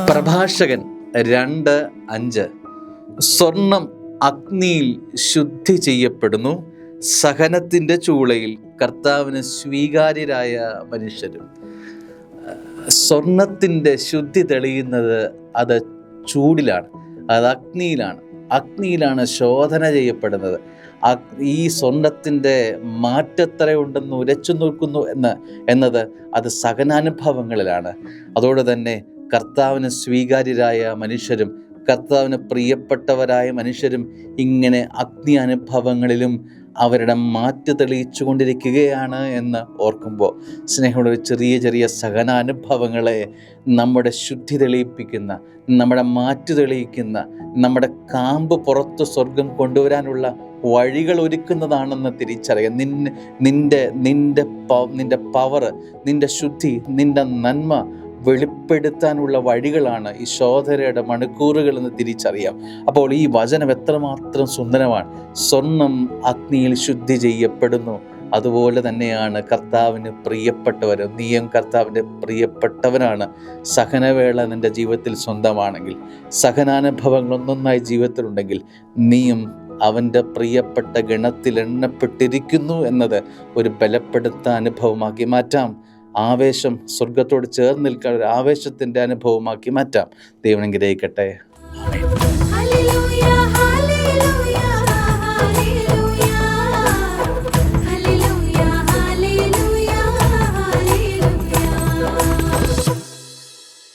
പ്രഭാഷകൻ 2:5 സ്വർണം അഗ്നിയിൽ ശുദ്ധി ചെയ്യപ്പെടുന്നു, സഹനത്തിൻ്റെ ചൂളയിൽ കർത്താവിന് സ്വീകാര്യരായ മനുഷ്യരും. സ്വർണത്തിൻ്റെ ശുദ്ധി തെളിയുന്നത് അത് ചൂടിലാണ്, അത് അഗ്നിയിലാണ് ശോധന ചെയ്യപ്പെടുന്നത്. ഈ സ്വർണത്തിൻ്റെ മാറ്റെത്രയുണ്ടെന്ന് ഉരച്ചു നോക്കുന്നു എന്നത് അത് സഹനാനുഭവങ്ങളിലാണ്. അതോടെ തന്നെ കർത്താവിന് സ്വീകാര്യരായ മനുഷ്യരും കർത്താവിന് പ്രിയപ്പെട്ടവരായ മനുഷ്യരും ഇങ്ങനെ അഗ്നി അനുഭവങ്ങളിലും അവരുടെ മാറ്റ് തെളിയിച്ചു കൊണ്ടിരിക്കുകയാണ് എന്ന് ഓർക്കുമ്പോൾ സ്നേഹമുള്ള ചെറിയ ചെറിയ സഹനാനുഭവങ്ങളെ നമ്മുടെ ശുദ്ധി തെളിയിപ്പിക്കുന്ന, നമ്മുടെ മാറ്റ് തെളിയിക്കുന്ന, നമ്മുടെ കാമ്പ് പുറത്ത് സ്വർഗം കൊണ്ടുവരാനുള്ള വഴികൾ ഒരുക്കുന്നതാണെന്ന് തിരിച്ചറിയാം. നിന്റെ പവർ, നിന്റെ ശുദ്ധി, നിന്റെ നന്മ വെളിപ്പെടുത്താനുള്ള വഴികളാണ് ഈ ശോധനയുടെ മണിക്കൂറുകൾ എന്ന് തിരിച്ചറിയാം. അപ്പോൾ ഈ വചനം എത്രമാത്രം സുന്ദരമാണ്. സ്വർണം അഗ്നിയിൽ ശുദ്ധി ചെയ്യപ്പെടുന്നു, അതുപോലെ തന്നെയാണ് കർത്താവിന് പ്രിയപ്പെട്ടവർ. നീയും കർത്താവിൻ്റെ പ്രിയപ്പെട്ടവനാണ്. സഹനവേള നിൻ്റെ ജീവിതത്തിൽ സ്വന്തമാണെങ്കിൽ, സഹനാനുഭവങ്ങൾ ഒന്നൊന്നായി ജീവിതത്തിലുണ്ടെങ്കിൽ നീയും അവൻ്റെ പ്രിയപ്പെട്ട ഗണത്തിൽ എണ്ണപ്പെട്ടിരിക്കുന്നു എന്നത് ഒരു ബലപ്പെടുത്ത അനുഭവമാക്കി മാറ്റാം. ആവേശം സ്വർഗത്തോട് ചേർന്ന് നിൽക്കാൻ ഒരു ആവേശത്തിൻ്റെ അനുഭവമാക്കി മാറ്റാം. ദൈവം അനുഗ്രഹിക്കട്ടെ.